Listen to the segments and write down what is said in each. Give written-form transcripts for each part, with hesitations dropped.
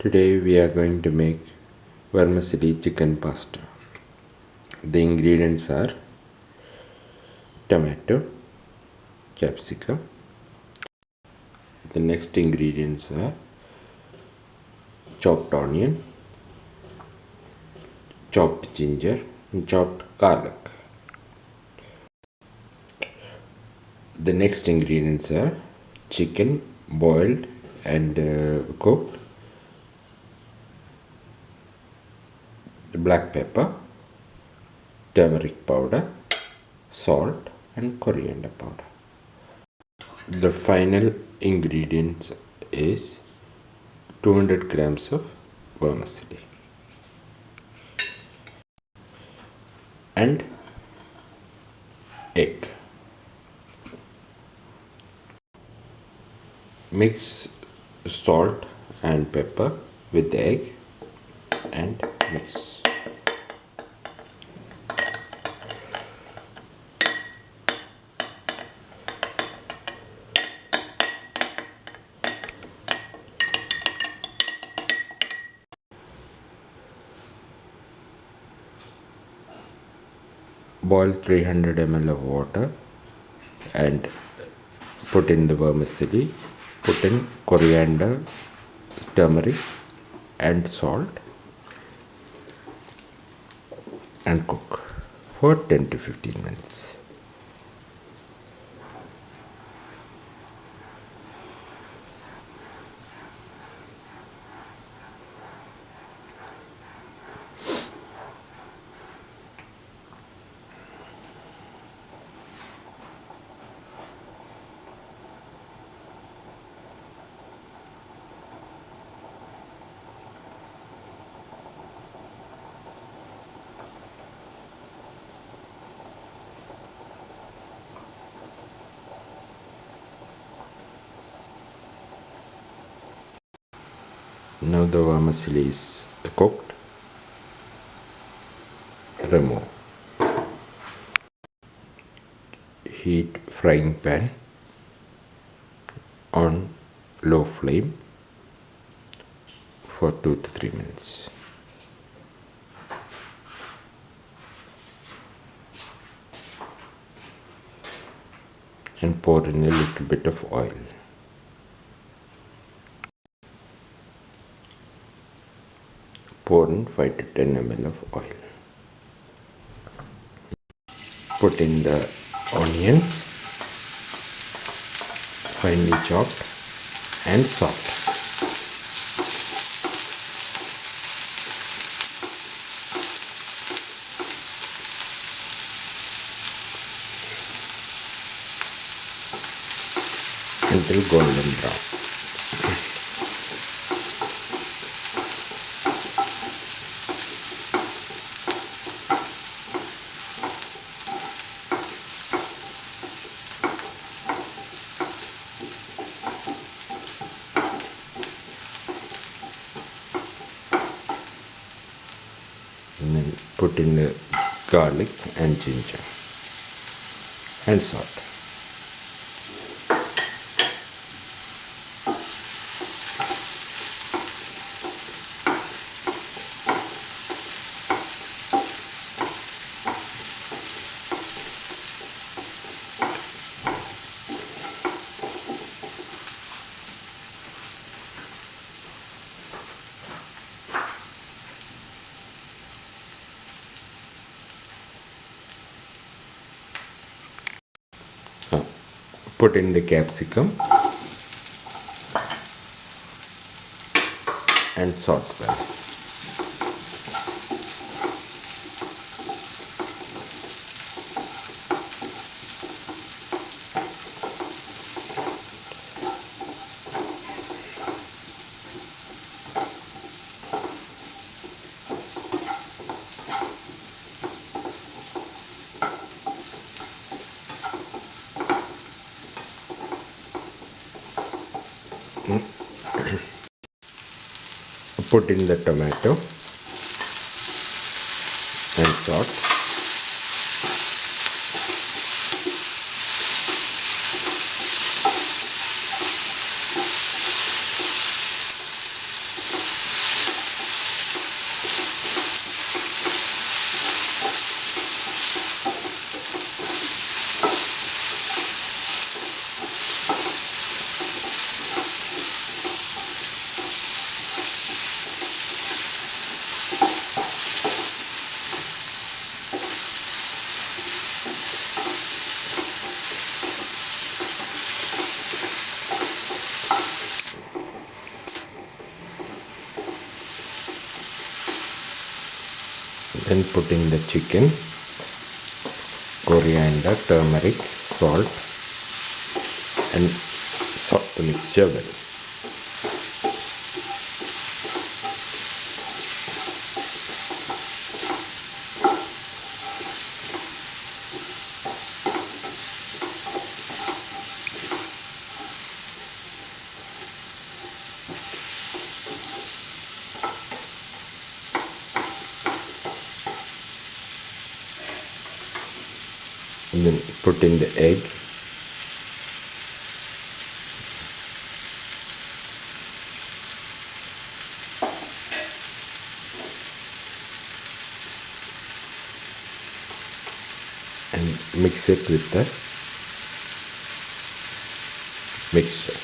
Today we are going to make vermicelli chicken pasta. The ingredients are tomato, capsicum. The next ingredients are chopped onion, chopped ginger, and chopped garlic. The next ingredients are chicken boiled and cooked, black pepper, turmeric powder, salt and coriander powder. The final ingredients is 200 grams of vermicelli and egg. Mix salt and pepper with the egg and mix. Boil 300 ml of water and put in the vermicelli, put in coriander, turmeric and salt and cook for 10 to 15 minutes. Now the vermicelli is cooked. Remove. Heat frying pan on low flame for 2 to 3 minutes. And pour in a little bit of oil. Pour in 5 to 10 ml of oil. Put in the onions, finely chopped, and salt. Until golden brown. And then put in the garlic and ginger and salt. Put in the capsicum and salt well. Put in the tomato and salt. Then put in the chicken, coriander, turmeric, salt, and salt the mixture well. And then put in the egg, and mix it with the mixture.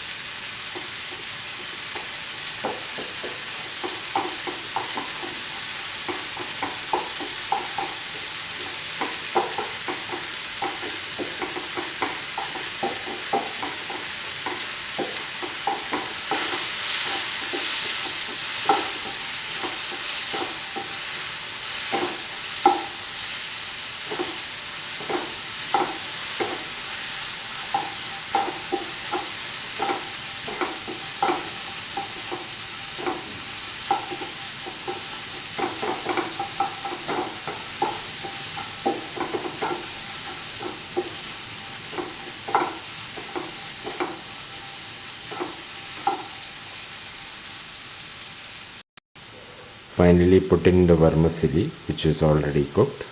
Finally, put in the vermicelli, which is already cooked,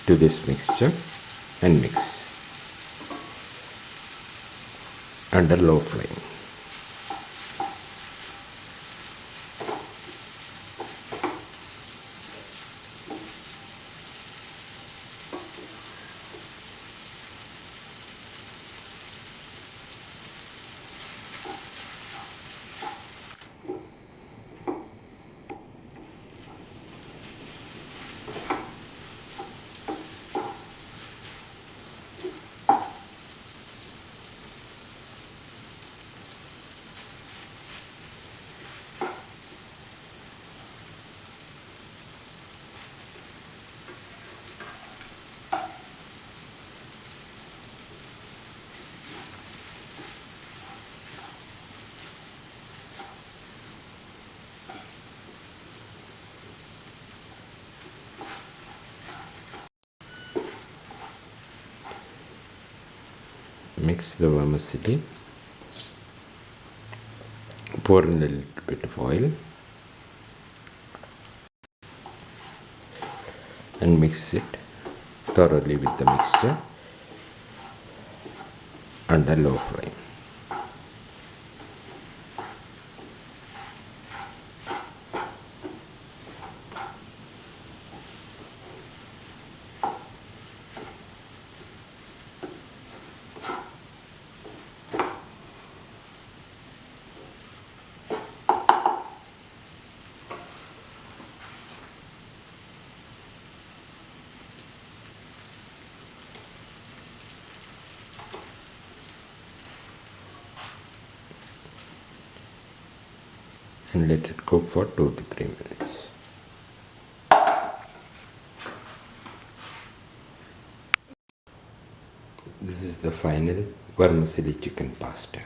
to this mixture and mix under low flame. Mix the vermicelli, pour in a little bit of oil, and mix it thoroughly with the mixture under low flame. And let it cook for 2 to 3 minutes. This is the final vermicelli chicken pasta.